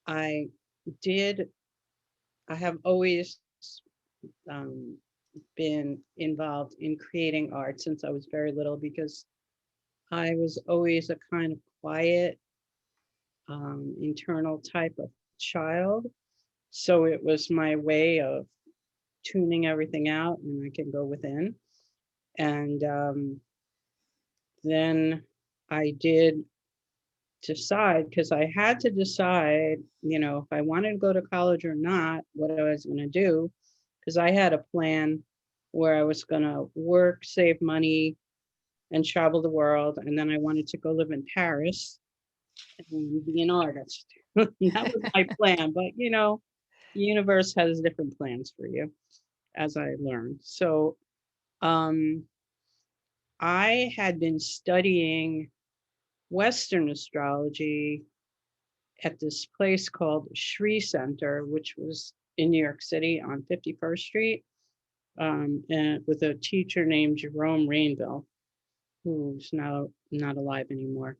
I did, I have always um, been involved in creating art since I was very little because I was always a kind of quiet, internal type of child. So it was my way of tuning everything out and I can go within. And then I did decide because I had to decide, if I wanted to go to college or not, what I was going to do. Because I had a plan where I was going to work, save money, and travel the world. And then I wanted to go live in Paris and be an artist. That was my plan. But, the universe has different plans for you, as I learned. So um, I had been studying Western astrology at this place called Sri Center, which was in New York City on 51st Street, and with a teacher named Jerome Rainville, who's now not alive anymore.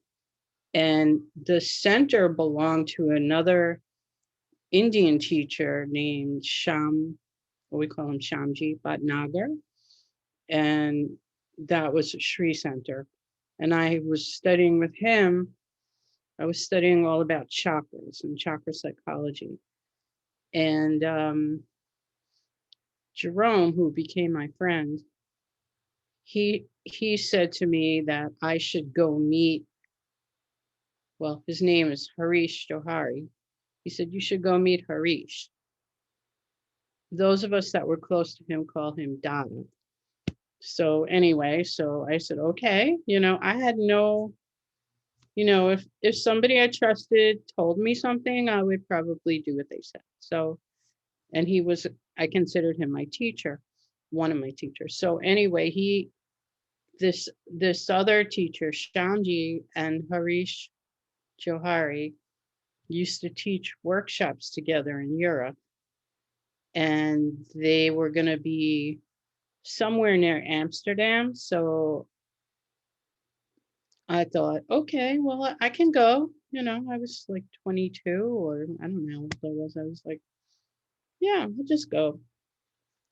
And the center belonged to another Indian teacher named what we call him Shamji Bhatnagar, and that was Sri Center. And I was studying with him. I was studying all about chakras and chakra psychology. And Jerome, who became my friend, he said to me that I should go meet. Well, his name is Harish Johari. He said you should go meet Harish. Those of us that were close to him call him Dada. So anyway, so I said okay. I had no. If somebody I trusted told me something, I would probably do what they said. So, and I considered him my teacher, one of my teachers. So anyway, this other teacher, Shamji and Harish Johari, used to teach workshops together in Europe, and they were going to be somewhere near Amsterdam. So I thought, okay, well, I can go. I was like 22, or I don't know what I was. I was like, yeah, I'll just go.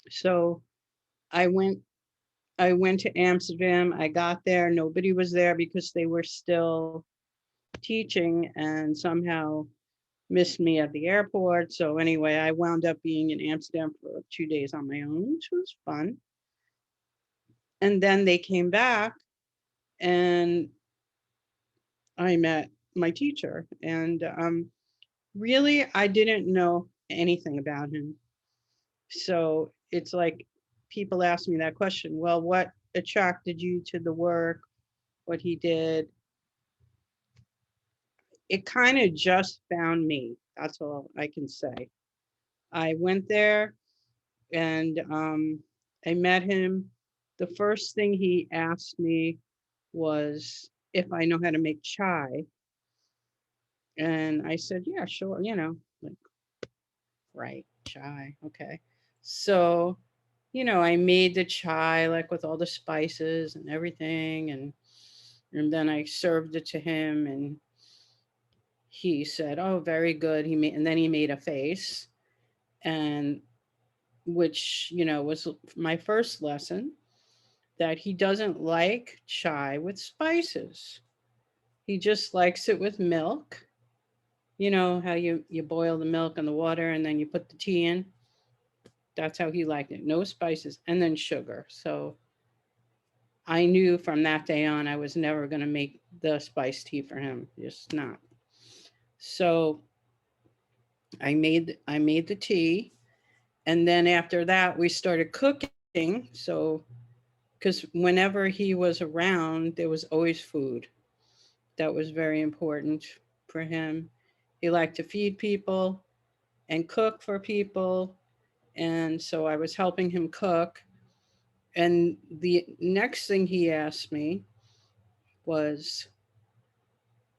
So I went. I went to Amsterdam. I got there. Nobody was there because they were still teaching, and somehow missed me at the airport. So anyway, I wound up being in Amsterdam for 2 days on my own, which was fun. And then they came back and I met my teacher. And really, I didn't know anything about him. So it's like people ask me that question. Well, what attracted you to the work, what he did? It kind of just found me. That's all I can say. I went there and I met him. The first thing he asked me was if I know how to make chai. And I said, yeah, sure. Like, right, chai. Okay. So, I made the chai like with all the spices and everything. And then I served it to him and he said, oh, very good. And then he made a face and which, was my first lesson that he doesn't like chai with spices. He just likes it with milk. You know how you boil the milk and the water and then you put the tea in? That's how he liked it. No spices and then sugar. So I knew from that day on I was never going to make the spiced tea for him. Just not. So I made the tea and then after that we started cooking. So because whenever he was around there was always food. That was very important for him. He liked to feed people and cook for people. And so I was helping him cook. And the next thing he asked me was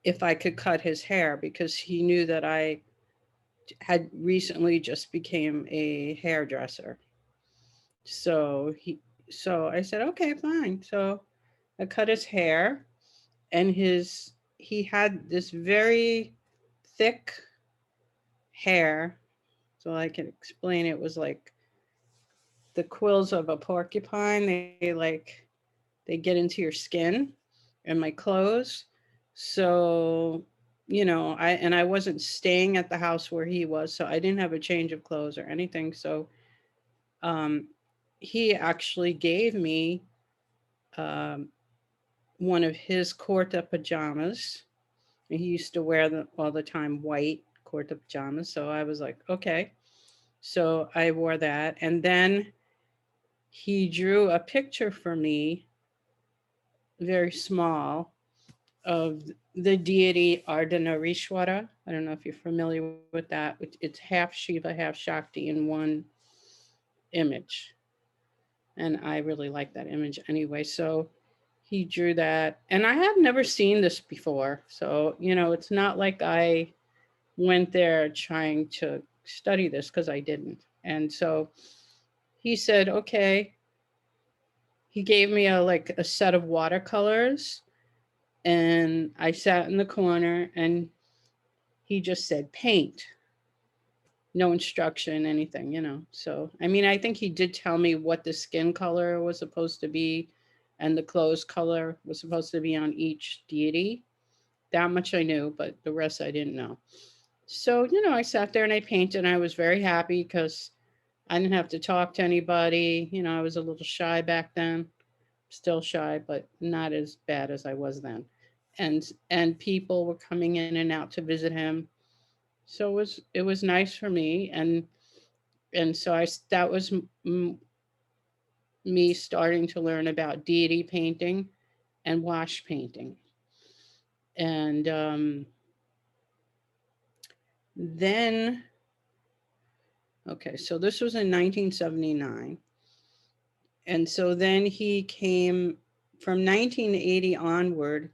if I could cut his hair because he knew that I had recently just became a hairdresser. So so I said, okay, fine. So I cut his hair and he had this very thick hair. So I can explain it was like the quills of a porcupine. They get into your skin and my clothes. So, I wasn't staying at the house where he was, so I didn't have a change of clothes or anything. So, um, he actually gave me um, one of his kurta pajamas. And he used to wear them all the time, white kurta pajamas. So I was like, okay. So I wore that. And then he drew a picture for me, very small, of the deity Ardhanarishwara. I don't know if you're familiar with that. It's half Shiva, half Shakti in one image. And I really like that image anyway. So he drew that. And I had never seen this before. So, it's not like I went there trying to study this because I didn't. And so he said, okay, he gave me a set of watercolors, and I sat in the corner and he just said paint, no instruction, anything. So, I mean, I think he did tell me what the skin color was supposed to be and the clothes color was supposed to be on each deity. That much I knew, but the rest I didn't know. So, I sat there and I painted, and I was very happy because I didn't have to talk to anybody. I was a little shy back then, still shy, but not as bad as I was then. And people were coming in and out to visit him. So it was nice for me, and so that was me starting to learn about deity painting and wash painting. And then okay, so this was in 1979. And so then he came from 1980 onward.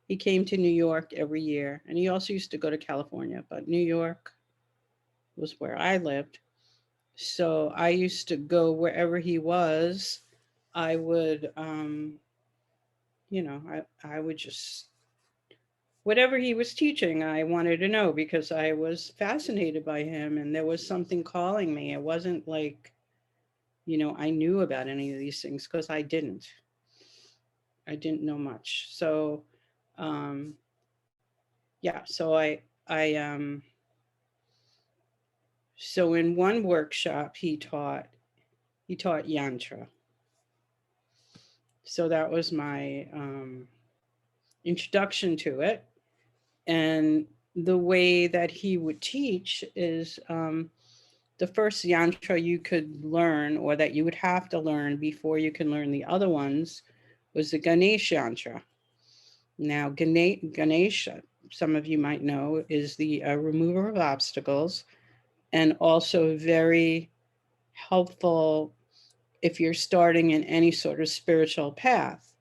He came to New York every year, and he also used to go to California, but New York was where I lived. So I used to go wherever he was. I would, I would just, whatever he was teaching, I wanted to know because I was fascinated by him, and there was something calling me. It wasn't like, I knew about any of these things because I didn't. I didn't know much. So, um, yeah, so in one workshop he taught yantra. So that was my introduction to it. And the way that he would teach is the first yantra you could learn, or that you would have to learn before you can learn the other ones, was the Ganesh yantra. Now, Ganesha, some of you might know, is the remover of obstacles, and also very helpful if you're starting in any sort of spiritual path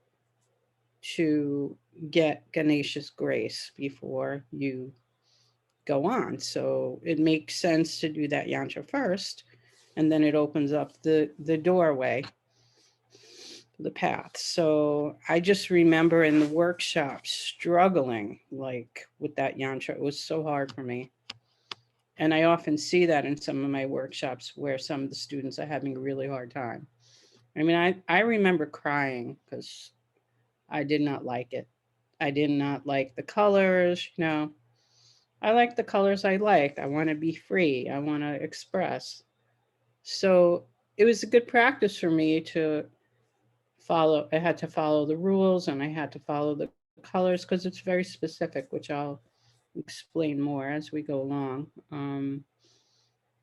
to get Ganesha's grace before you go on. So it makes sense to do that yantra first, and then it opens up the doorway, the path. So I just remember in the workshop struggling like with that yantra. It was so hard for me. And I often see that in some of my workshops where some of the students are having a really hard time. I mean, I remember crying because I did not like it. I did not like the colors. I like the colors I like. I want to be free. I want to express. So it was a good practice for me to follow. I had to follow the rules, and I had to follow the colors because it's very specific, which I'll explain more as we go along.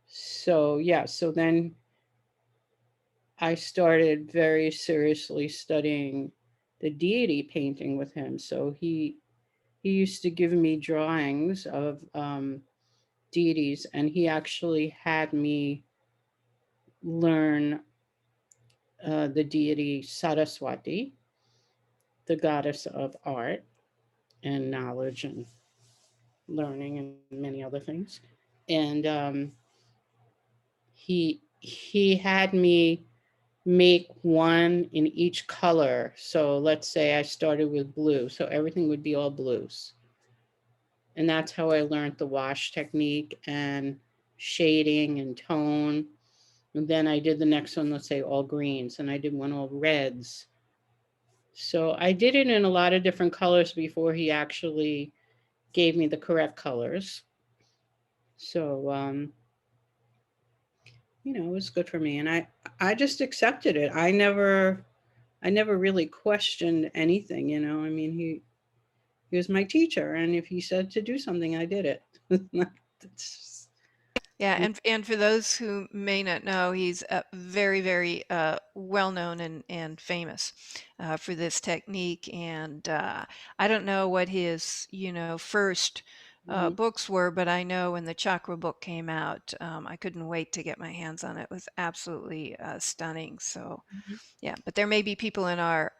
So yeah, so then I started very seriously studying the deity painting with him. So he used to give me drawings of deities, and he actually had me learn the deity Saraswati, the goddess of art and knowledge and learning and many other things. And he had me make one in each color. So let's say I started with blue, so everything would be all blues. and that's how I learned the wash technique and shading and tone. And then I did the next one, let's say all greens, and I did one all reds. So I did it in a lot of different colors before he actually gave me the correct colors. So it was good for me, and I just accepted it. I never really questioned anything. I mean, he was my teacher, and if he said to do something, I did it. That's, Yeah, and for those who may not know, he's very, very well known and famous for this technique. And I don't know what his, first mhm, books were, but I know when the Chakra book came out, I couldn't wait to get my hands on it. It was absolutely stunning. So mhm. yeah, but there may be people in our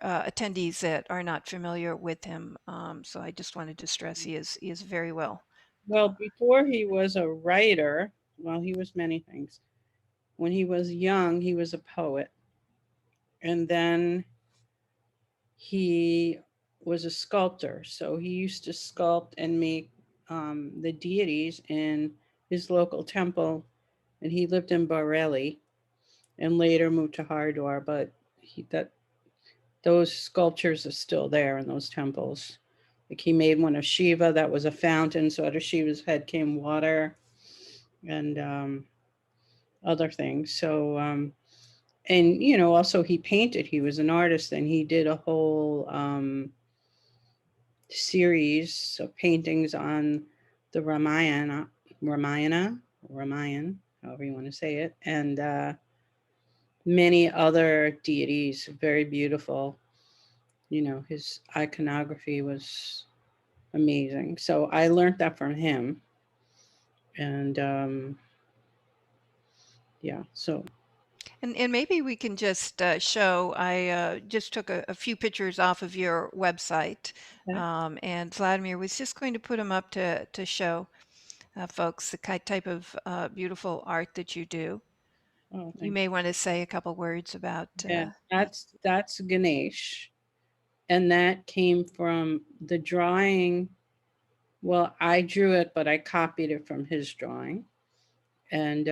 attendees that are not familiar with him. So I just wanted to stress he is very well. Well, before he was a writer, well, he was many things. When he was young, he was a poet, and then he was a sculptor. So he used to sculpt and make the deities in his local temple, and he lived in Borelli and later moved to Haridwar. But that those sculptures are still there in those temples. Like he made one of Shiva that was a fountain, so out of Shiva's head came water and other things. So and also he painted. He was an artist, and he did a whole series of paintings on the Ramayana, Ramayan, however you want to say it, and many other deities. Very beautiful. His iconography was amazing. So I learned that from him, and yeah. So And maybe we can just show. I just took a few pictures off of your website, okay. and Vladimir was just going to put them up to show folks the type of beautiful art that you do. Oh, You thank may want to say a couple words about you. Yeah, each. that's Ganesh, and that came from the drawing. Well, I drew it, but I copied it from his drawing. And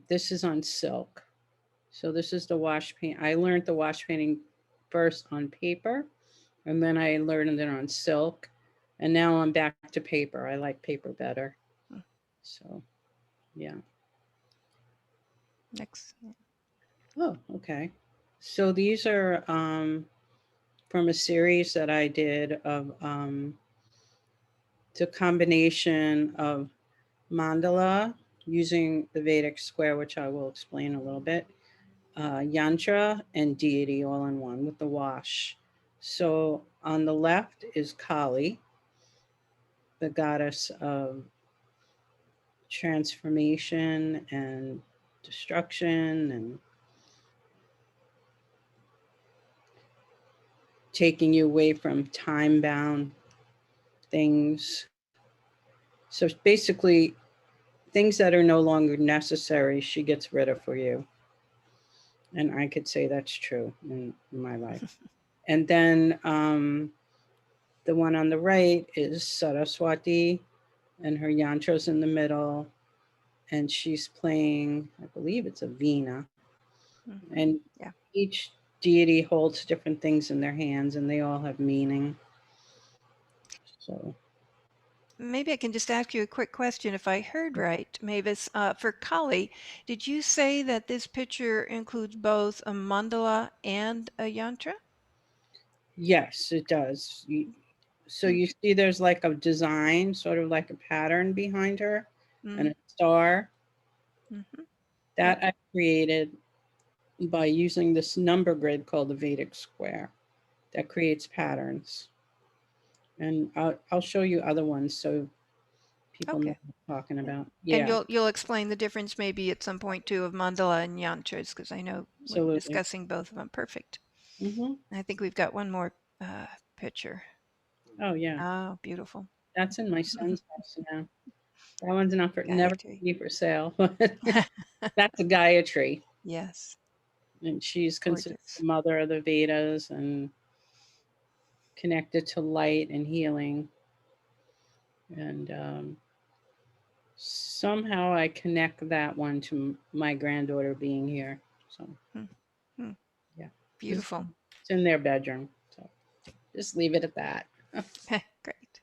this is on silk. So this is the wash paint. I learned the wash painting first on paper, and then I learned it on silk, and now I'm back to paper. I like paper better. Mm, So yeah. next. Oh, okay. So these are from a series that I did of the combination of mandala using the Vedic square, which I will explain a little bit, yantra and deity all in one with the wash. So on the left is Kali, the goddess of transformation and destruction and taking you away from time bound things. So basically, things that are no longer necessary, she gets rid of for you. And I could say that's true in my life. And then the one on the right is Saraswati, and her yantra's in the middle, and she's playing, I believe it's a veena, Hmm. and Yeah. each deity holds different things in their hands, and they all have meaning. So Maybe I can just ask you a quick question. If I heard right, Mavis, for Kali, did you say that this picture includes both a mandala and a yantra? yes, it does. So Hmm. you see, there's like a design, sort of like a pattern behind her, and Mm, a star mm-hmm. that Yep. I created by using this number grid called the Vedic square that creates patterns. And I'll show you other ones so people know Okay. what I'm talking And about. and Yeah, you'll explain the difference maybe at some point too of mandala and yantras because I know we're absolutely. discussing both of them. Perfect. Hmm. I think we've got one more picture. Oh yeah, Oh, beautiful. that's in my son's house now. That one's not for never Gayatri. be for sale. That's a Gayatri, Yes, and she's considered gorgeous. the mother of the Vedas and connected to light and healing. And somehow I connect that one to my granddaughter being here. So Hmm, hmm, yeah, it's, beautiful. it's in their bedroom. So just leave it at that. Great.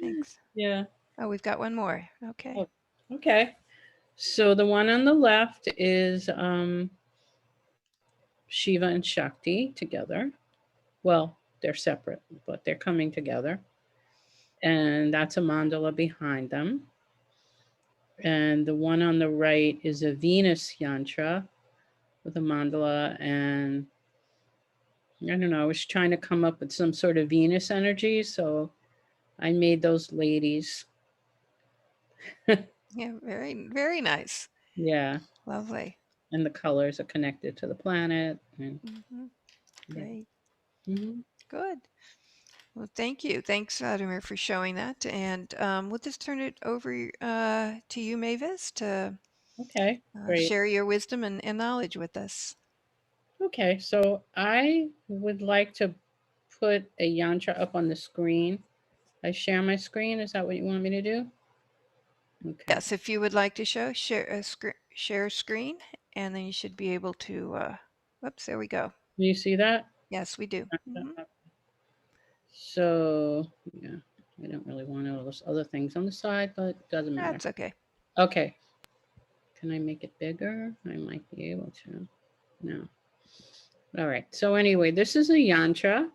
Thanks. Yeah. Oh, we've got one more. Okay. Oh, okay. So the one on the left is Shiva and Shakti together. Well, they're separate, but they're coming together. And that's a mandala behind them. And the one on the right is a Venus yantra with a mandala. And I don't know, I was trying to come up with some sort of Venus energy. So I made those ladies. Yeah, very, very nice. Yeah. Lovely. And the colors are connected to the planet. And Hmm. yeah. Great. Hmm. Good. Well, thank you. Thanks, Adamir, for showing that. And we'll just turn it over to you, Mavis, to Okay. Great. share your wisdom and knowledge with us. Okay. So I would like to put a yantra up on the screen. I share my screen. Is that what you want me to do? Okay. Yes, if you would like to share screen, and then you should be able to. Whoops, there we go. Do you see that? Yes, we do. Hmm. So, yeah, I don't really want all those other things on the side, but it doesn't matter. That's okay. Okay. Can I make it bigger? I might be able to. No. All right. So anyway, this is a yantra,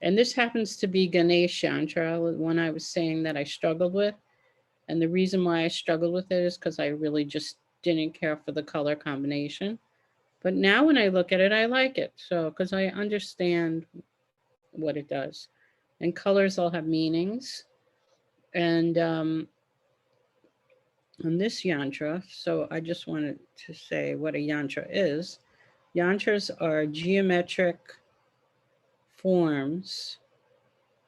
and this happens to be Ganesh yantra, the one I was saying that I struggled with. And the reason why I struggled with it is because I really just didn't care for the color combination. But now when I look at it, I like it. So, because I understand what it does. And colors all have meanings. And on this yantra, so I just wanted to say what a yantra is. Yantras are geometric forms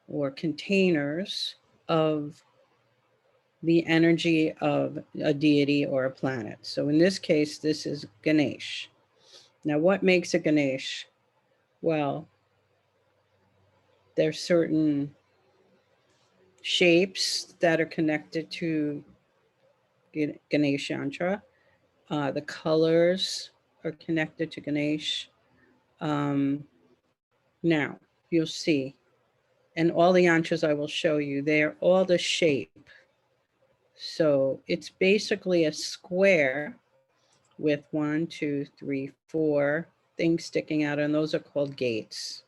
or containers of the energy of a deity or a planet. So in this case, this is Ganesh. Now, what makes a Ganesh? Well, there's certain shapes that are connected to Ganesh yantra. The colors are connected to Ganesh. Now, you'll see, and all the yantras I will show you, they are all the shape. So it's basically a square with 1, 2, 3, 4 things sticking out, and those are called gates.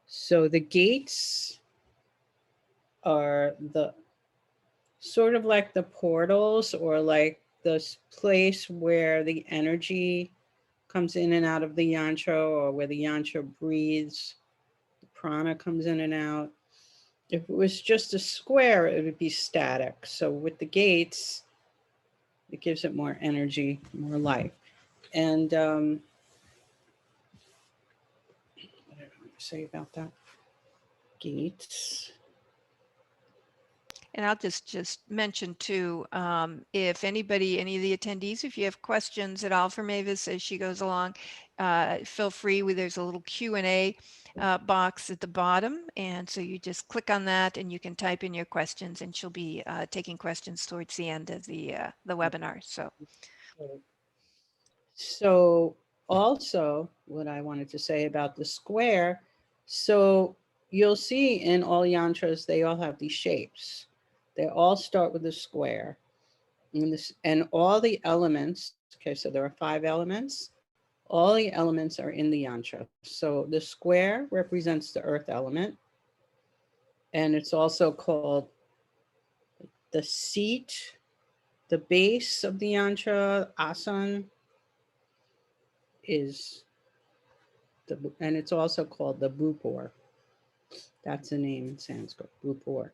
So the gates are the sort of like the portals or like this place where the energy comes in and out of the yantra, or where the yantra breathes, the prana comes in and out. If it was just a square, it would be static. So with the gates, it gives it more energy, more life. And what did I want to say about that? Gates. And I'll just mention too, if anybody, any of the attendees, if you have questions at all for Mavis as she goes along, feel free. There's a little Q&A box at the bottom, and so you just click on that, and you can type in your questions, and she'll be taking questions towards the end of the webinar. So So also what I wanted to say about the square, so you'll see in all yantras, they all have these shapes. They all start with a square. And all the elements, okay, so there are 5 elements. All the elements are in the yantra. So the square represents the earth element. And it's also called the seat, the base of the yantra, asan, is and it's also called the bupor. That's the name in Sanskrit, bupor.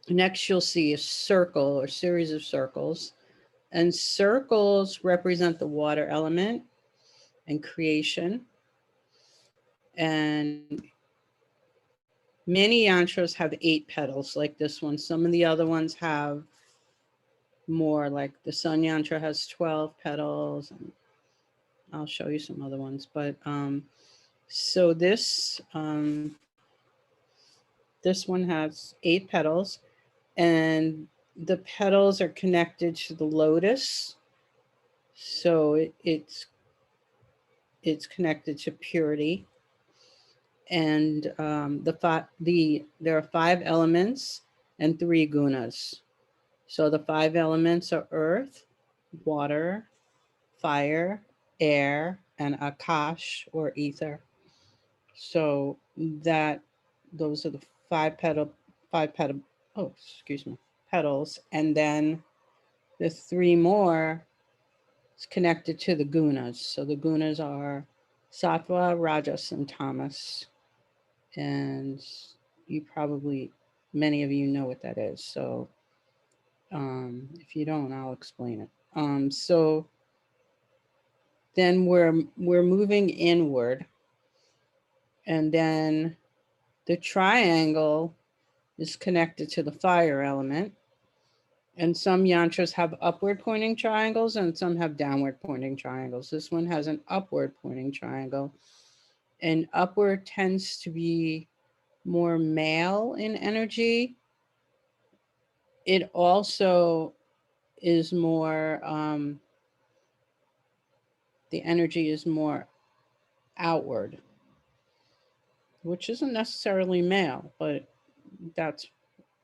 Next, you'll see a circle or series of circles. And circles represent the water element and creation. And many yantras have 8 petals like this one. Some of the other ones have more, like the Sun Yantra has 12 petals. And I'll show you some other ones. But so this This one has 8 petals, and the petals are connected to the lotus. So it's connected to purity. And there are 5 elements and 3 gunas. So the 5 elements are earth, water, fire, air, and akash or ether. So that those are the five petal oh excuse me petals, and then the 3 more is connected to the gunas. So the gunas are sattva, rajas, and tamas, and you probably many of you know what that is. So if you don't, I'll explain it. So then we're moving inward, and then the triangle is connected to the fire element. And some yantras have upward pointing triangles and some have downward pointing triangles. This one has an upward pointing triangle. And upward tends to be more male in energy. It also is more, the energy is more outward, which isn't necessarily male, but that's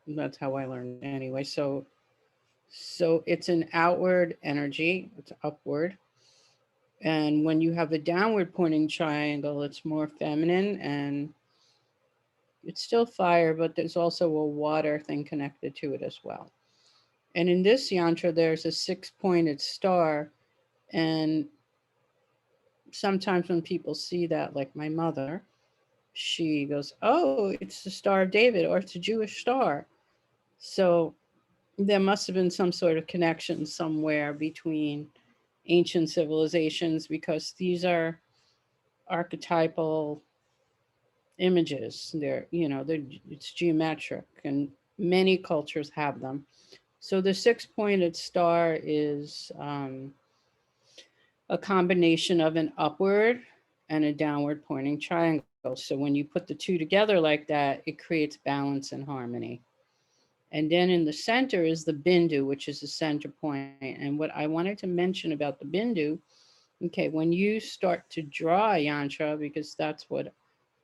that's how I learned anyway. So it's an outward energy, it's upward. And when you have a downward pointing triangle, it's more feminine, and it's still fire, but there's also a water thing connected to it as well. And in this yantra, there's a 6 pointed star. And sometimes when people see that, like my mother, she goes, "Oh, it's the Star of David, or it's a Jewish star." So there must have been some sort of connection somewhere between ancient civilizations, because these are archetypal images. They're it's geometric, and many cultures have them. So the 6 pointed star is a combination of an upward and a downward pointing triangle. So when you put the two together like that, it creates balance and harmony. And then in the center is the bindu, which is the center point. And what I wanted to mention about the bindu, okay, when you start to draw a yantra, because that's what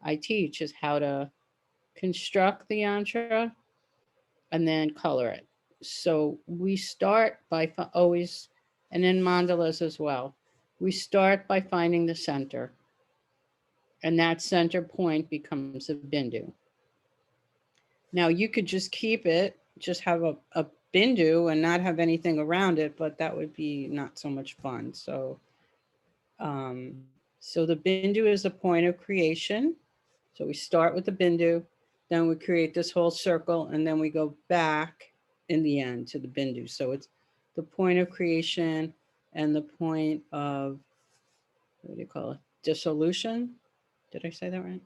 I teach, is how to construct the yantra and then color it. So we start by always, and in mandalas as well, we start by finding the center, and that center point becomes a bindu. Now you could just keep it, just have a bindu and not have anything around it, but that would be not so much fun. So the bindu is a point of creation. So we start with the bindu, then we create this whole circle, and then we go back in the end to the bindu. So it's the point of creation and the point of, what do you call it? Dissolution. Did I say that right?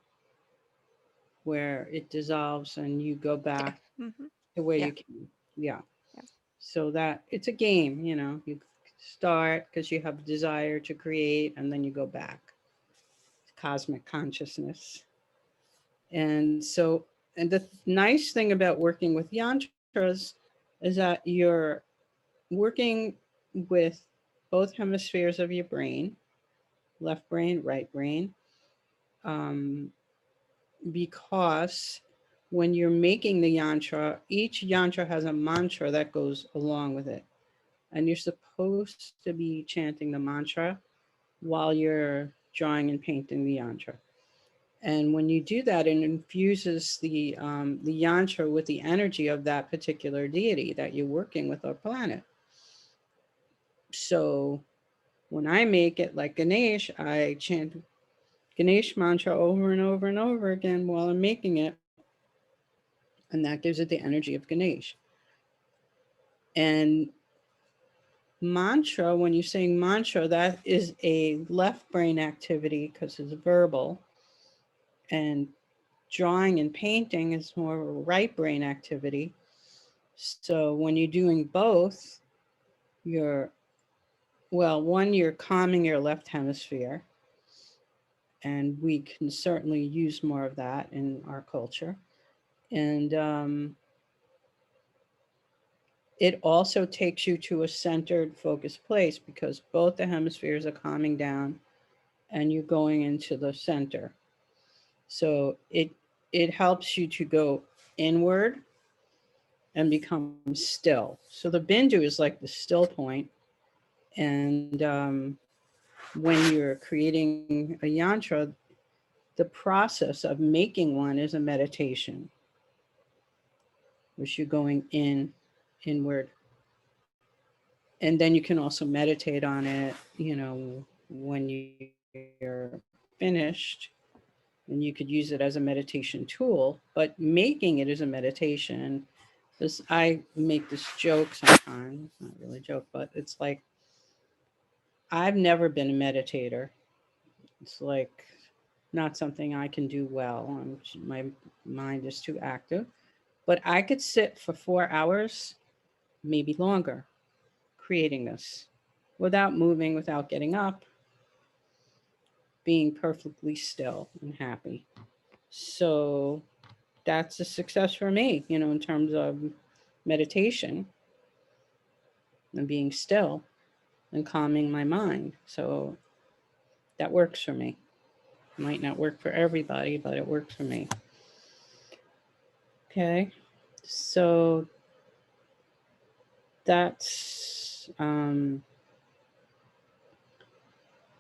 Where it dissolves and you go Yeah. back Hmm. the way Yeah. you can. Yeah. Yeah. So that it's a game, you start because you have a desire to create, and then you go back. Cosmic consciousness. And so, and the nice thing about working with yantras is that you're working with both hemispheres of your brain, left brain, right brain, um, because when you're making the yantra, each yantra has a mantra that goes along with it. And you're supposed to be chanting the mantra while you're drawing and painting the yantra. And when you do that, it infuses the yantra with the energy of that particular deity that you're working with or planet. So when I make it like Ganesh, I chant Ganesh mantra over and over and over again while I'm making it. And that gives it the energy of Ganesh. And mantra, when you're saying mantra, that is a left brain activity because it's verbal. And drawing and painting is more of a right brain activity. So when you're doing both, you're, well, one, you're calming your left hemisphere. And we can certainly use more of that in our culture. And it also takes you to a centered, focused place because both the hemispheres are calming down and you're going into the center. So it helps you to go inward and become still. So the bindu is like the still point, and when you're creating a yantra, the process of making one is a meditation, which you're going inward, and then you can also meditate on it, when you're finished, and you could use it as a meditation tool. But making it is a meditation. This I make this joke sometimes. It's not really a joke, but it's like I've never been a meditator. It's like not something I can do well. My mind is too active. But I could sit for 4 hours, maybe longer, creating this without moving, without getting up, being perfectly still and happy. So that's a success for me, in terms of meditation and being still and calming my mind. So that works for me. Might not work for everybody, but it works for me. Okay. So that's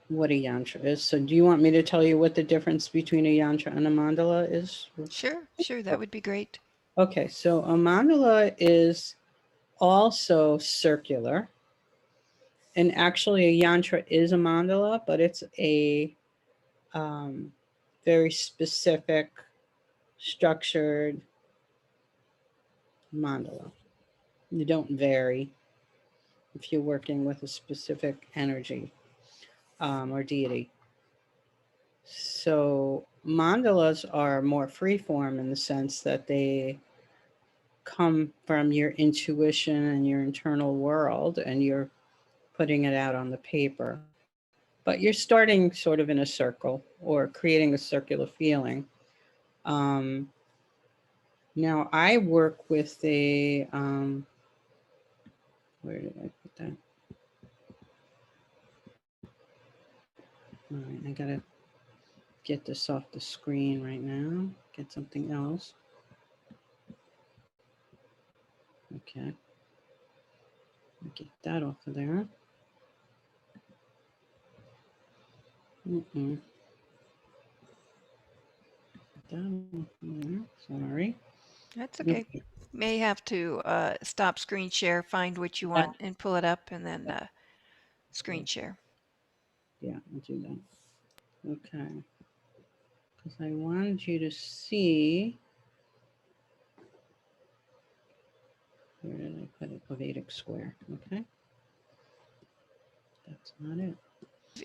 what a yantra is. So do you want me to tell you what the difference between a yantra and a mandala is? Sure, sure, that would be great. Okay, so a mandala is also circular. And actually, a yantra is a mandala, but it's a um, very specific, structured mandala. You don't vary if you're working with a specific energy or deity. So mandalas are more freeform in the sense that they come from your intuition and your internal world, and you're putting it out on the paper. But you're starting sort of in a circle or creating a circular feeling. Um, Now I work with where did I put that? All right, I gotta get this off the screen right now. Get something else. Okay, get that off of there. Mm-mm. Get that off of there. Sorry. That's Okay. okay. May have to stop screen share, find what you want, and pull it up, and then screen share. Yeah, I'll do that. Okay, because I wanted you to see. Where did I put it? A Vedic square. Okay, that's not it.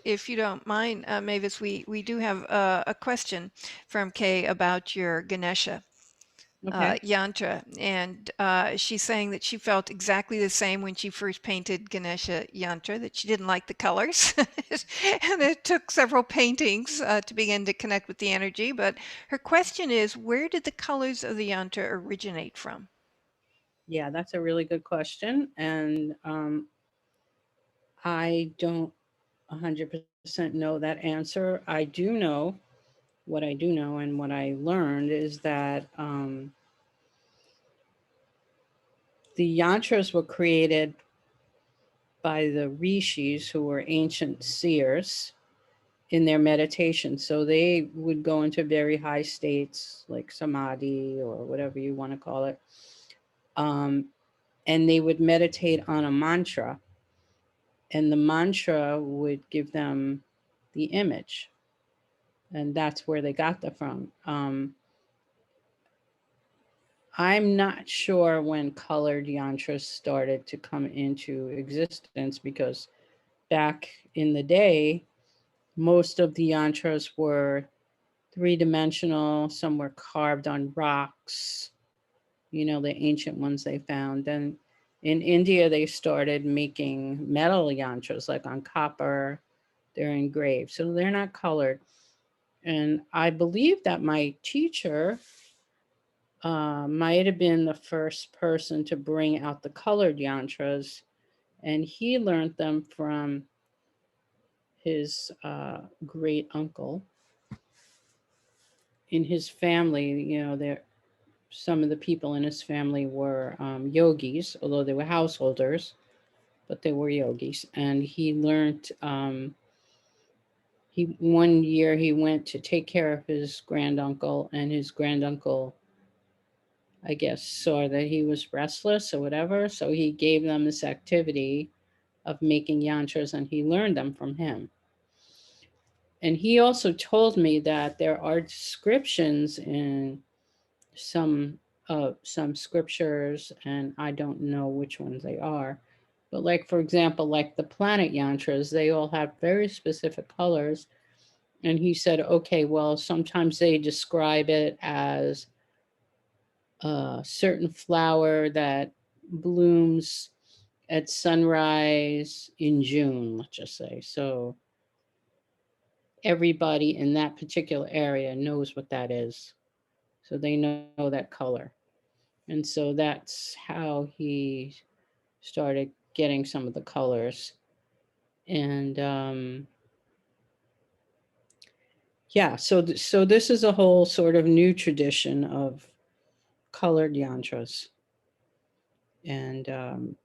If you don't mind, Mavis, we do have a question from Kay about your Ganesha Okay. yantra, and she's saying that she felt exactly the same when she first painted Ganesha yantra, that she didn't like the colors, and it took several paintings to begin to connect with the energy. But her question is, where did the colors of the yantra originate from? Yeah, that's a really good question, and I don't 100% know that answer. I do know what I do know, and what I learned is that the yantras were created by the rishis, who were ancient seers, in their meditation. So they would go into very high states like samadhi or whatever you want to call it. Um, and they would meditate on a mantra, and the mantra would give them the image. And that's where they got that from. I'm not sure when colored yantras started to come into existence, because back in the day, most of the yantras were three-dimensional, some were carved on rocks, the ancient ones they found. Then in India, they started making metal yantras, like on copper, they're engraved. So they're not colored. And I believe that my teacher might have been the first person to bring out the colored yantras, and he learned them from his great uncle. In his family, there some of the people in his family were yogis, although they were householders, but they were yogis. And he learned. He one year he went to take care of his granduncle, and his granduncle, I guess, saw that he was restless or whatever, so he gave them this activity of making yantras, and he learned them from him. And he also told me that there are descriptions in some some scriptures, and I don't know which ones they are. But like for example, like the planet yantras, they all have very specific colors. And he said, okay, well, sometimes they describe it as a certain flower that blooms at sunrise in June, let's just say. So everybody in that particular area knows what that is. So they know that color. And so that's how he started getting some of the colors. And yeah, so this is a whole sort of new tradition of colored yantras. And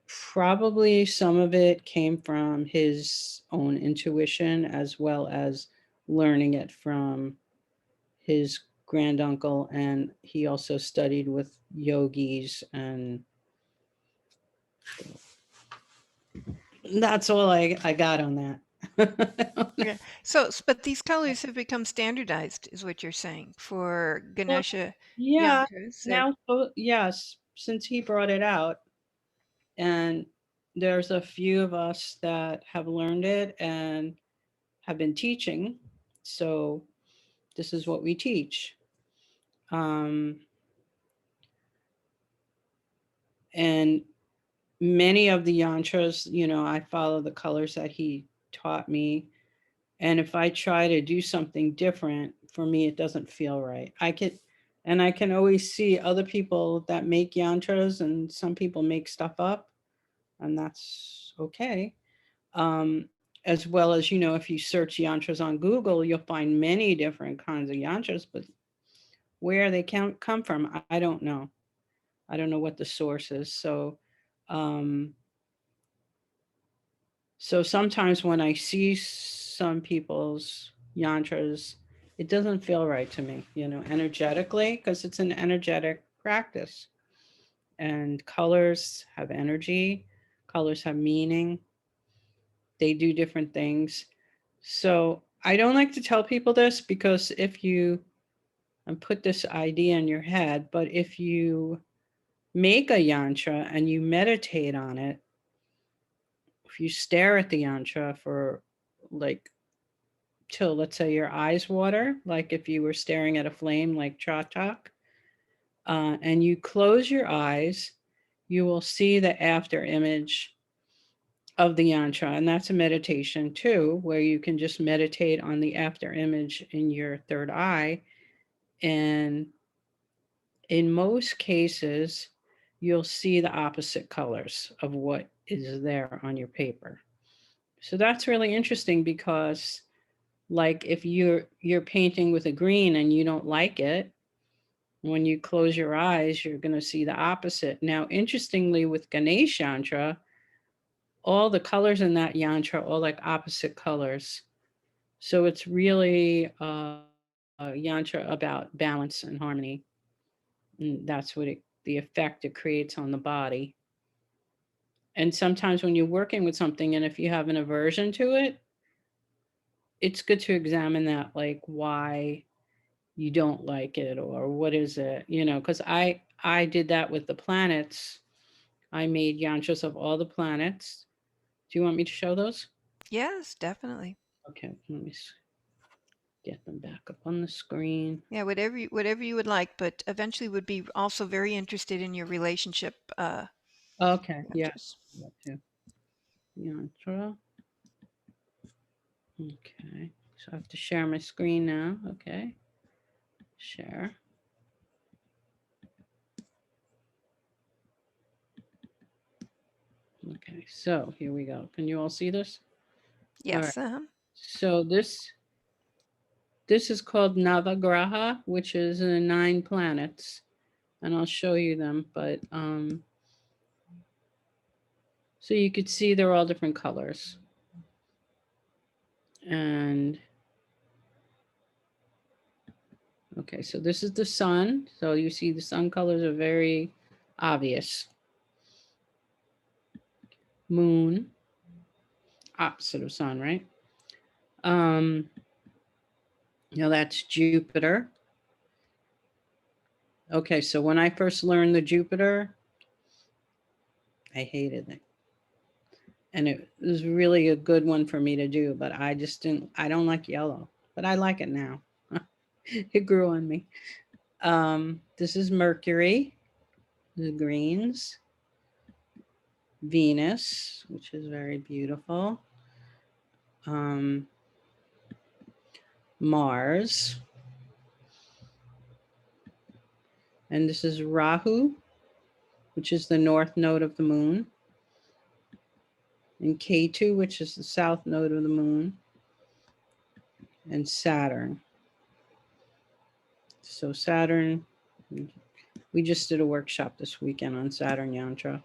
probably some of it came from his own intuition as well as learning it from his granduncle. And he also studied with yogis, and that's all I got on that. Yeah. So, but these colors have become standardized, is what you're saying, for Well, Ganesha yeah, yantras. now, so, yes, since he brought it out, and there's a few of us that have learned it and have been teaching. So this is what we teach. Um, and many of the yantras, I follow the colors that he taught me. And if I try to do something different, for me, it doesn't feel right. And I can always see other people that make yantras, and some people make stuff up, and that's okay. Um, as well as, if you search yantras on Google, you'll find many different kinds of yantras, but where they come from, I don't know. I don't know what the source is. Um, so sometimes when I see some people's yantras, it doesn't feel right to me, energetically, because it's an energetic practice. And colors have energy, colors have meaning, they do different things. So I don't like to tell people this, because if you and put this idea in your head, but if you make a yantra and you meditate on it, if you stare at the yantra for like till, let's say, your eyes water, like if you were staring at a flame like chatak, and you close your eyes, you will see the after image of the yantra. And that's a meditation too, where you can just meditate on the after image in your third eye. And in most cases, you'll see the opposite colors of what is there on your paper. So that's really interesting, because like if you're painting with a green and you don't like it, when you close your eyes, you're going to see the opposite. Now, interestingly, with Ganesh Yantra, all the colors in that yantra are like opposite colors. So it's really a yantra about balance and harmony. And that's what the effect it creates on the body. And sometimes when you're working with something, and if you have an aversion to it, it's good to examine that, like why you don't like it, or what is it, because I did that with the planets. I made yantras of all the planets. Do you want me to show those? Yes, definitely. Okay, let me get them back up on the screen. Yeah, whatever you would like, but eventually would be also very interested in your relationship Okay, yeah, mantras. that too. Yantra. Okay, so I have to share my screen now. Okay. share. Okay, so here we go. Can you all see this? All right. Yes. So this is called Navagraha, which is 9 planets, and I'll show you them. But so you could see they're all different colors, and okay, so this is the sun. So you see the sun colors are very obvious. Moon, opposite of sun, right? Um, that's Jupiter. Okay, so when I first learned the Jupiter, I hated it. And it was really a good one for me to do, but I just didn't, I don't like yellow, but I like it now. It grew on me. This is Mercury, the greens, Venus, which is very beautiful, um, Mars, and this is Rahu, which is the north node of the moon, and Ketu, which is the south node of the moon, and Saturn. So Saturn, we just did a workshop this weekend on Saturn Yantra.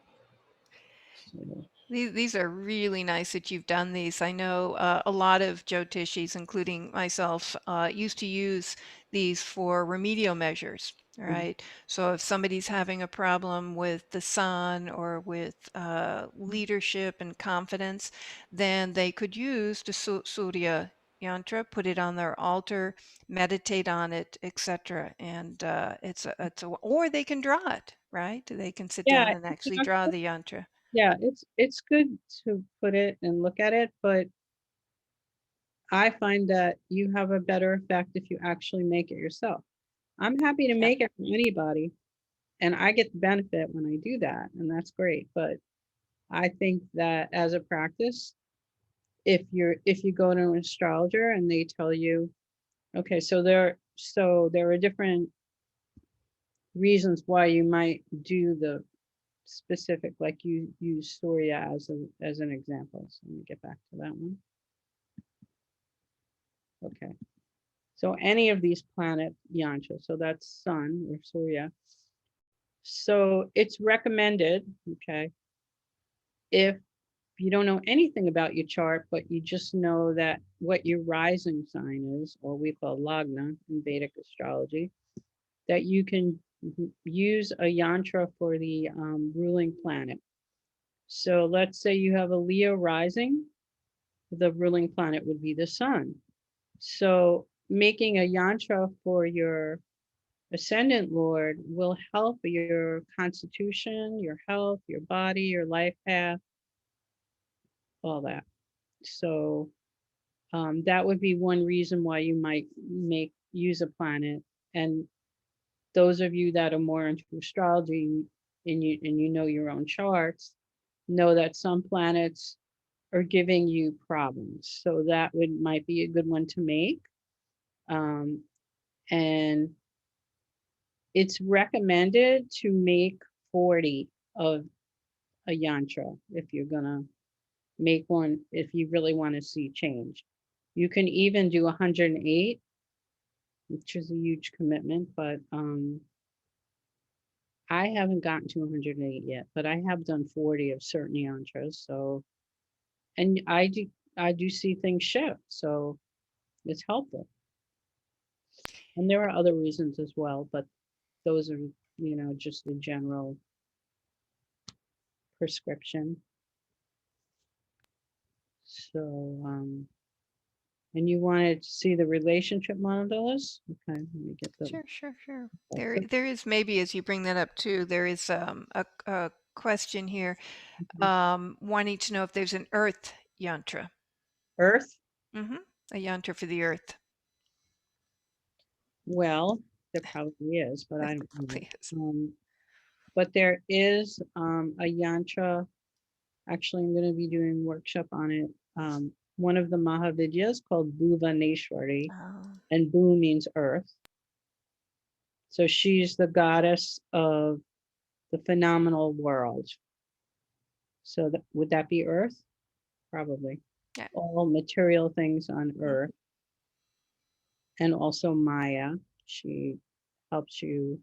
So, These are really nice that you've done these. I know a lot of Jyotishis, including myself, used to use these for remedial measures. All right. So if somebody's having a problem with the sun or with leadership and confidence, then they could use the Surya yantra, put it on their altar, meditate on it, etc. And or they can draw it, right? They can sit yeah, down and actually draw the yantra. yeah, it's good to put it and look at it, but I find that you have a better effect if you actually make it yourself. I'm happy to Yeah. make it for anybody, and I get the benefit when I do that, and that's great. But I think that as a practice, if you go to an astrologer and they tell you, okay, so there are different reasons why you might do the specific, like you use Surya as an example. So let me get back to that one. Okay. So any of these planet yantras, so that's sun or Surya. So it's recommended, okay, if you don't know anything about your chart, but you just know that what your rising sign is, or we call Lagna in Vedic astrology, that you can use a yantra for the ruling planet. So let's say you have a Leo rising, the ruling planet would be the sun. So making a yantra for your ascendant lord will help your constitution, your health, your body, your life path, all that. So that would be one reason why you might make use a planet. And those of you that are more into astrology and you know your own charts, know that some planets are giving you problems. So that would might be a good one to make. Um, and it's recommended to make 40 of a yantra if you're gonna make one, if you really want to see change. You can even do 108, which is a huge commitment, but I haven't gotten to 108 yet, but I have done 40 of certain yantras. So, and I do see things shift, so it's helpful. And there are other reasons as well, but those are, just the general prescription. So, and you wanted to see the relationship mandalas? Okay, let me get the. Sure, sure, sure. There, Okay. there is maybe as you bring that up too, there is a question here, wanting to know if there's an Earth yantra. Earth? Mm-hmm. A yantra for the Earth. Well, there probably is, but There I don't know. probably is. But there is a yantra. Actually, I'm going to be doing a workshop on it. One of the Mahavidyas called Bhuvaneshwari, Oh, and Bhu means earth. So she's the goddess of the phenomenal world. So that, would that be Earth? Probably. Yeah. All material things on Mm. Earth. And also Maya. She helps you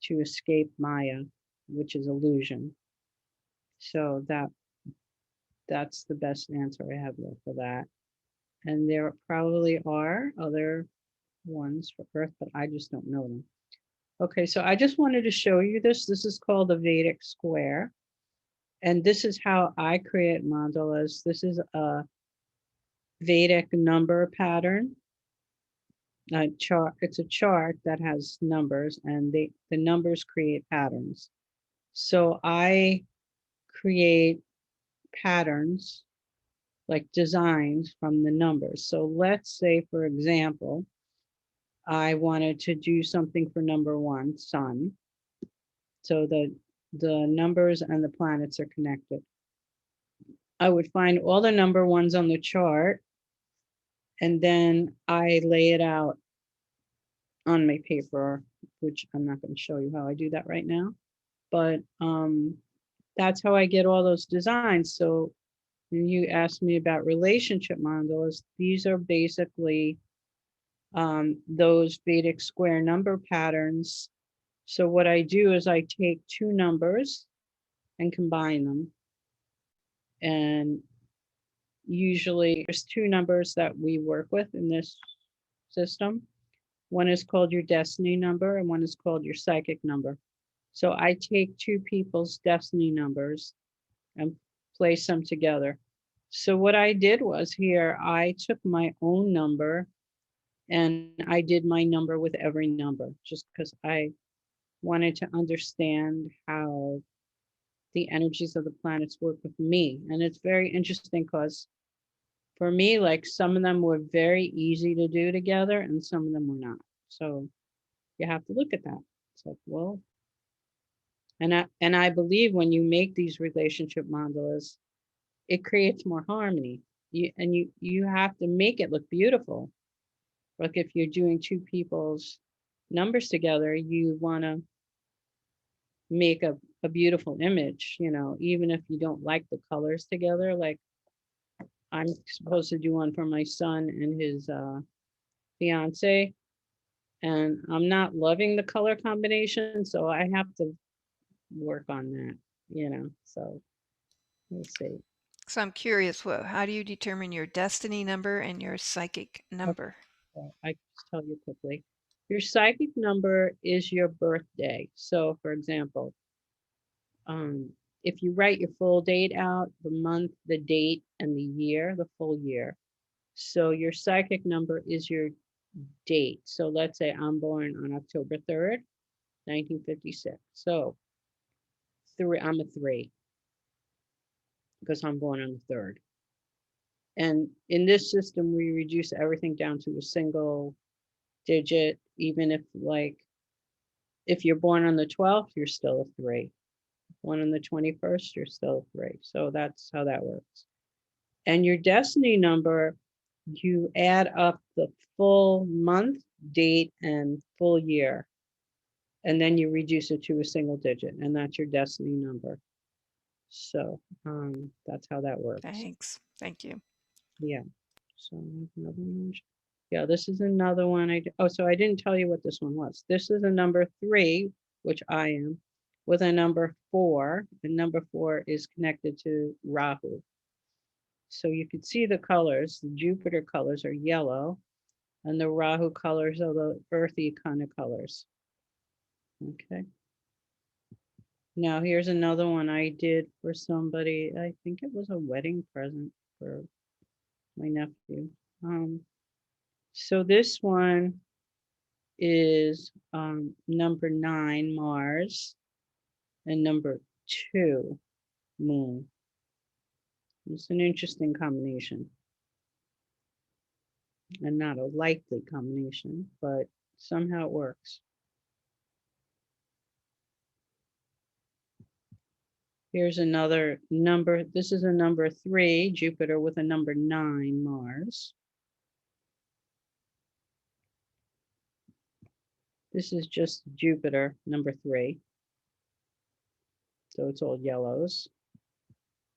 to escape Maya, which is illusion. So that's the best answer I have left for that. And there probably are other ones for Earth, but I just don't know them. Okay, so I just wanted to show you this. This is called the Vedic square. And this is how I create mandalas. This is a Vedic number pattern. A chart. It's a chart that has numbers, and the numbers create patterns. So I create patterns like designs from the numbers. So let's say, for example, I wanted to do something for number one, sun. So the numbers and the planets are connected. I would find all the number ones on the chart, and then I lay it out on my paper, which I'm not going to show you how I do that right now. But that's how I get all those designs. So when you asked me about relationship mandalas, these are basically those Vedic square number patterns. So what I do is I take two numbers and combine them. And usually there's two numbers that we work with in this system. One is called your destiny number and one is called your psychic number. So I take two people's destiny numbers and place them together. So what I did was here, I took my own number and I did my number with every number just because I wanted to understand how the energies of the planets work with me. And it's very interesting because for me, like some of them were very easy to do together and some of them were not. So you have to look at that. It's like, well, and I believe when you make these relationship mandalas, it creates more harmony. You have to make it look beautiful. Like if you're doing two people's numbers together, you want to make a beautiful image, even if you don't like the colors together. Like I'm supposed to do one for my son and his fiance, and I'm not loving the color combination, so I have to work on that. So we'll see. So I'm curious, how do you determine your destiny number and your psychic Okay, number? so I can just tell you quickly. Your psychic number is your birthday. So for example, um, if you write your full date out, the month, the date, and the year, the full year. So your psychic number is your date. So let's say I'm born on October 3rd, 1956. So I'm a three because I'm born on the 3rd. And in this system, we reduce everything down to a single digit, even if you're born on the 12th, you're still a three. Born on the 21st, you're still a three. So that's how that works. And your destiny number, you add up the full month, date, and full year. And then you reduce it to a single digit, and that's your destiny number. So that's how that works. Thanks. Thank you. Yeah. So another one. Yeah, this is another one. So I didn't tell you what this one was. This is a number 3, which I am, with a number 4. And number 4 is connected to Rahu. So you can see the colors. The Jupiter colors are yellow, and the Rahu colors are the earthy kind of colors. Okay. Now here's another one I did for somebody. I think it was a wedding present for my nephew. So this one is number 9, Mars, and number 2, Moon. It's an interesting combination and not a likely combination, but somehow it works. Here's another number. This is a number 3, Jupiter, with a number 9, Mars. This is just Jupiter, number 3. So it's all yellows.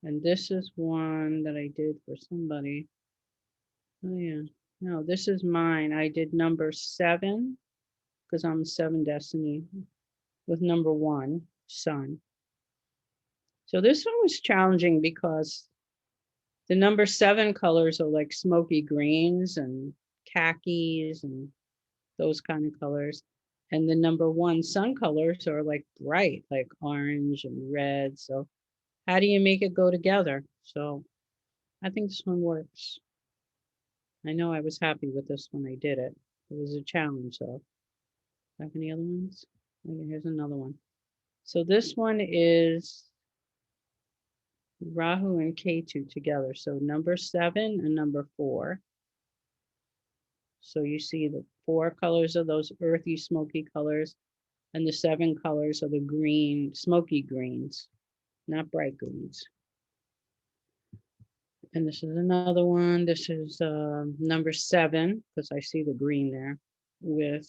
And this is one that I did for somebody. Oh yeah. No, this is mine. I did number 7 because I'm 7 destiny with number 1, sun. So this one was challenging because the number 7 colors are like smoky greens and khakis and those kind of colors. And the number 1 sun colors are like bright, like orange and red. So how do you make it go together? So I think this one works. I know I was happy with this when I did it. It was a challenge though. Have any other ones? Okay, here's another one. So this one is Rahu and Ketu together. So number 7 and number 4. So you see the 4 colors of those earthy, smoky colors, and the 7 colors are the green, smoky greens, not bright greens. And this is another one. This is number 7, because I see the green there, with,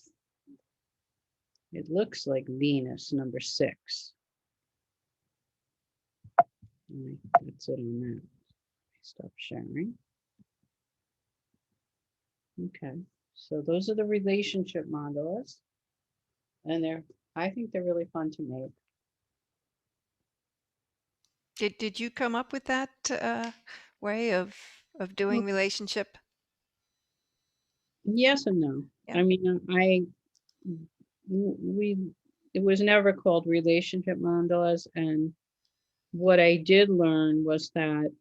it looks like Venus, number 6. That's it on that. Stop sharing. Okay, so those are the relationship mandalas, and I think they're really fun to make. Did you come up with that way of Well, doing relationship? yes and no. Yeah. I mean, we, it was never called relationship mandalas, and what I did learn was that,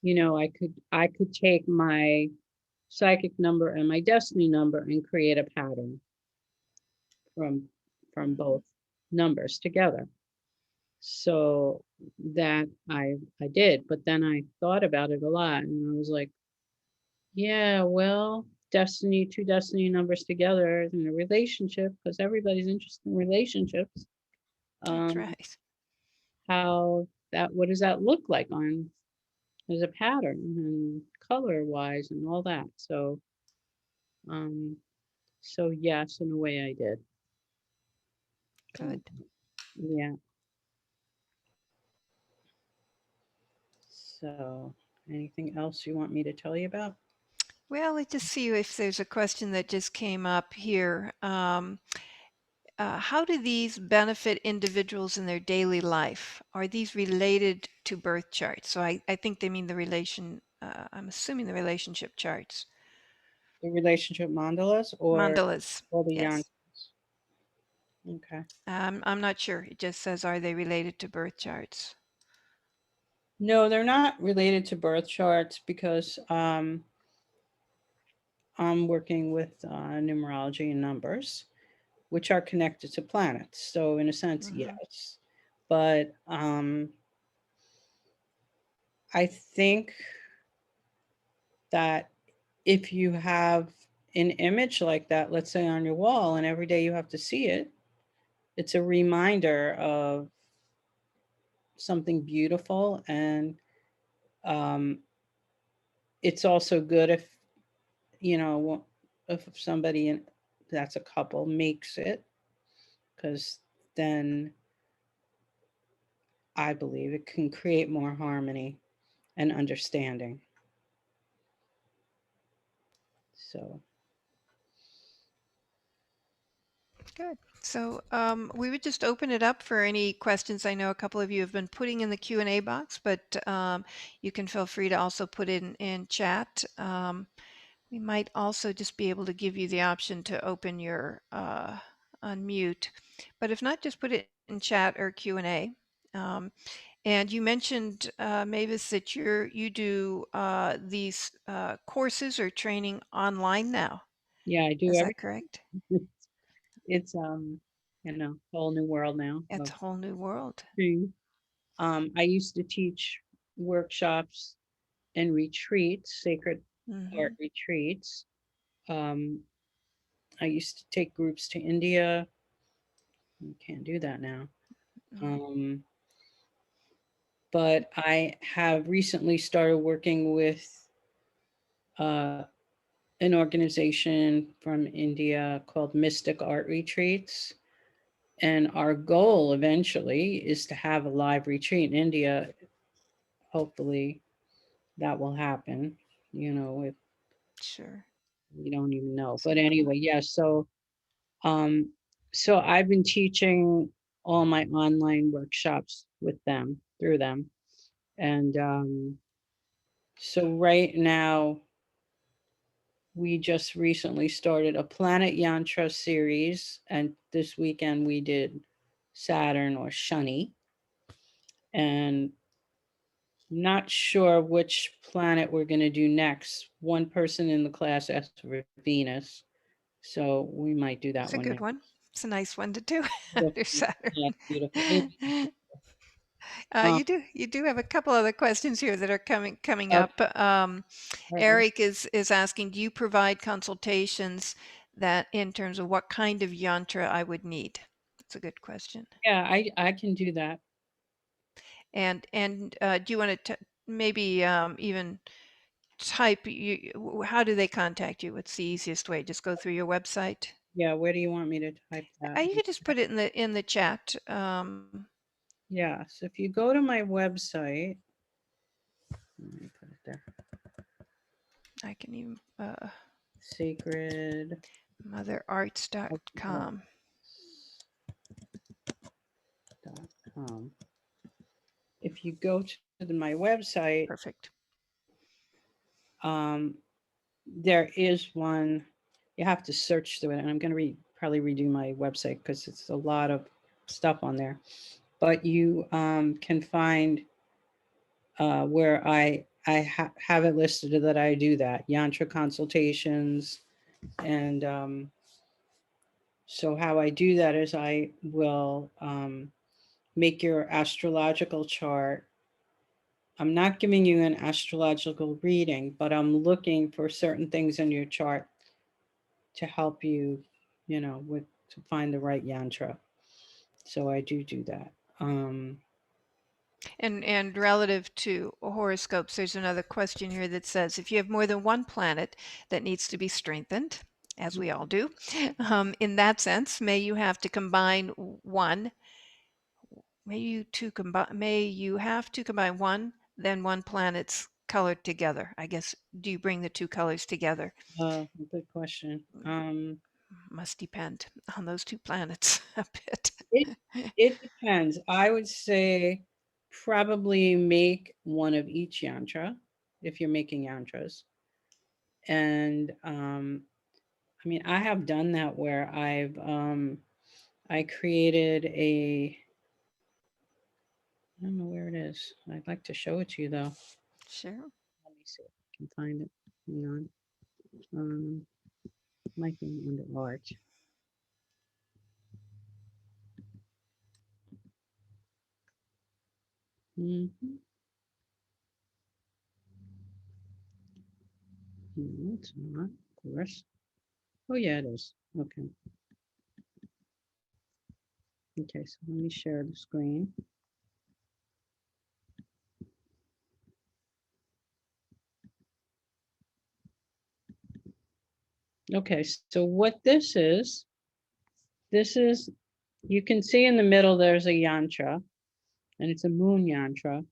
I could take my psychic number and my destiny number and create a pattern from Mhm. both numbers together. So that I did, but then I thought about it a lot and I was like, yeah, well, destiny, 2 destiny numbers together in a relationship, because everybody's interested in relationships. That's Um, right. what does that look like on as a pattern and color wise and all that. Um, so yes, in a way I did. Good. Yeah. So anything else you want me to tell you about? Well, let's just see if there's a question that just came up here. How do these benefit individuals in their daily life? Are these related to birth charts? So I think they mean the I'm assuming the relationship charts. The relationship mandalas Mandalas. or the Yes. yantras? Okay. I'm not sure. It just says, are they related to birth charts? No, they're not related to birth charts because I'm working with numerology and numbers, which are connected to planets. So in a sense, Hmm. yes. But I think that if you have an image like that, let's say on your wall, and every day you have to see it, it's a reminder of something beautiful. And um, it's also good you know, if somebody that's a couple makes it, because then I believe it can create more harmony and understanding. So, Good. So we would just open it up for any questions. I know a couple of you have been putting in the Q&A box, but you can feel free to also put in chat. We might also just be able to give you the option to open your unmute, but if not, just put it in chat or Q&A. And you mentioned, Mavis, that you do these courses or training online now. yeah, I do Is that everything. correct? It's whole new world now It's of a whole new world. teaching. I used to teach workshops and retreats, sacred art Hmm. retreats. Um, I used to take groups to India. You can't do that now. Um, but I have recently started working with uh, an organization from India called Mystic Art Retreats. And our goal eventually is to have a live retreat in India. Hopefully that will happen. If Sure. we don't even know. But So cool. anyway, yeah, um so I've been teaching all my online workshops with them through them. And so right now we just recently started a Planet Yantra series, and this weekend we did Saturn or Shani. And not sure which planet we're going to do next. One person in the class asked for Venus, so we might do that It's a one good next. one. It's a nice one to do after Beautiful. Saturn. Yeah, it's beautiful. It'll be um, You do have a couple other questions here that are coming okay, up. all right. Eric is asking, do you provide consultations that in terms of what kind of yantra I would need? That's a good question. Yeah, I can do that. And do you want to maybe even type how do they contact you? What's the easiest way? Just go through your website. Yeah, where do you want me to type that? You could just put it in the chat. Yeah, so if you go to my website, let me put it there. I can even Sacred. motherarts.com. Com. If you go to my website, Perfect. um, there is one. You have to search through it, and I'm going to probably redo my website because it's a lot of stuff on there. But you can find where I have it listed that I do that yantra consultations, and so how I do that is I will make your astrological chart. I'm not giving you an astrological reading, but I'm looking for certain things in your chart to help you, with to find the right yantra. So I do that. And relative to horoscopes, there's another question here that says, if you have more than one planet that needs to be strengthened, as we all do, in that sense, may you have to combine one, may you have to combine one, then one planet's color together. I guess, do you bring the two colors together? Good question. Must depend on those two planets a bit. It it depends. I would say probably make one of each yantra if you're making yantras. And I mean, I have done that where I created a I don't know where it is. I'd like to show it to you though. Sure. Let me see if I can find it. Hang on. Might be under art. Mm-hmm. No, it's not, of course. Oh yeah, it is. Okay. Okay, so let me share the screen. Okay, so what this is, you can see in the middle there's a yantra, and it's a moon yantra.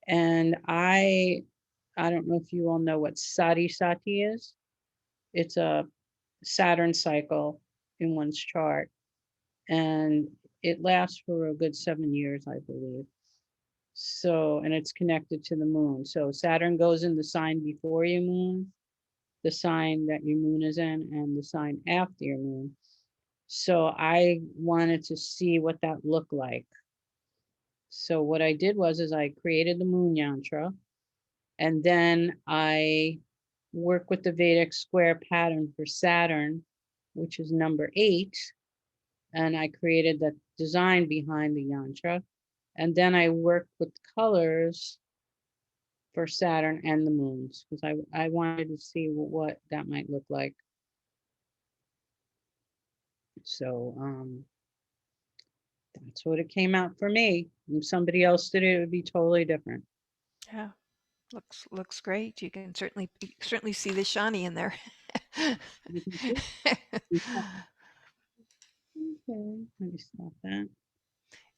And I don't know if you all know what sati sati is. It's a Saturn cycle in one's chart, and it lasts for a good 7 years, I believe. So, and it's connected to the moon. So Saturn goes in the sign before your moon, the sign that your moon is in, and the sign after your moon. So I wanted to see what that looked like. So what I did was is I created the moon yantra, and then I work with the Vedic square pattern for Saturn, which is number 8, and I created the design behind the yantra. And then I worked with colors for Saturn and the moons because I wanted to see what that might look like. So that's what it came out for me. If somebody else did it, it would be totally different. Yeah. Looks great. You can certainly see the shiny in there. You can see. Okay, let me stop that.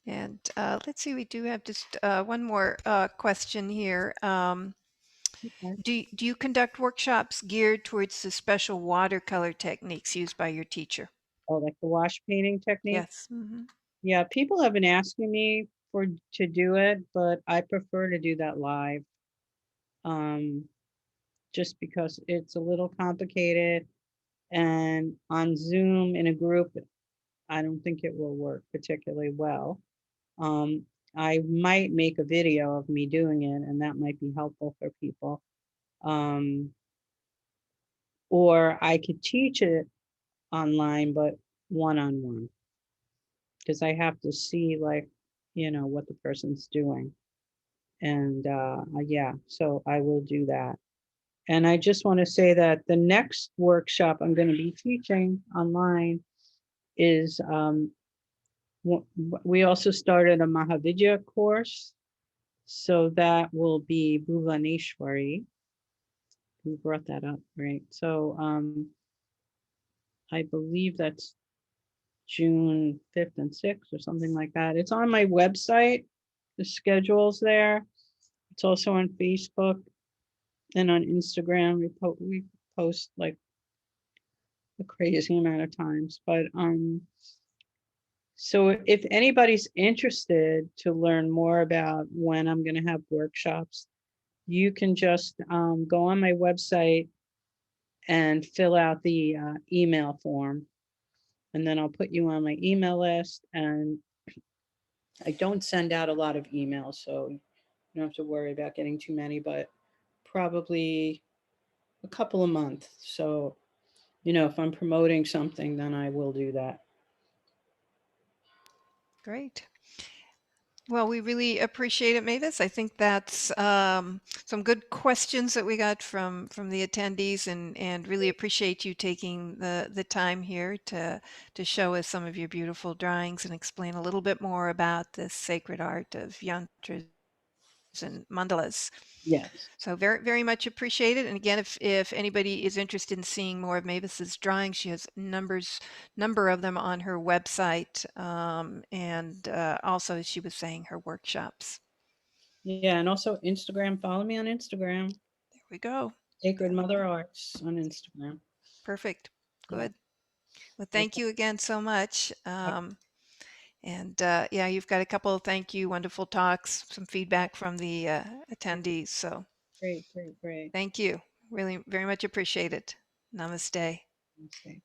And let's see, we do have just one more question here. Okay. Do you conduct workshops geared towards the special watercolor techniques used by your teacher? Oh, like the wash painting technique? Yes. Hmm. Yeah, people have been asking me to do it, but I prefer to do that live. Um, just because it's a little complicated and on Zoom in a group, I don't think it will work particularly well. Um, I might make a video of me doing it, and that might be helpful for people. Um, or I could teach it online, but one on one, because I have to see like, what the person's doing. And yeah, so I will do that. And I just want to say that the next workshop I'm going to be teaching online is we also started a Mahavidya course. So that will be Bhuvaneshwari. Who brought that up, right? So I believe that's June 5th and 6th or something like that. It's on my website. The schedule's there. It's also on Facebook and on Instagram. We post like a crazy amount of times. But so if anybody's interested to learn more about when I'm going to have workshops, you can just go on my website and fill out the email form, and then I'll put you on my email list. And I don't send out a lot of emails, so you don't have to worry about getting too many, but probably a couple a month. So, if I'm promoting something, then I will do that. Great. Well, we really appreciate it, Mavis. I think that's some good questions that we got from the attendees, and really appreciate you taking the time here to show us some of your beautiful drawings and explain a little bit more about this sacred art of yantras and mandalas. Yes. So very, very much appreciated. And again, if anybody is interested in seeing more of Mavis's drawings, she has number of them on her website, and also, as she was saying, her workshops. Yeah, and also Instagram. Follow me on Instagram. There we go. Sacred Mother Arts on Instagram. Perfect. Yeah. Good. Well, thank Okay. you again so much. And yeah, you've got a couple of thank you, wonderful talks, some feedback from the attendees. So Great, great, great. thank you. Really, very much appreciate it. Namaste. Namaste.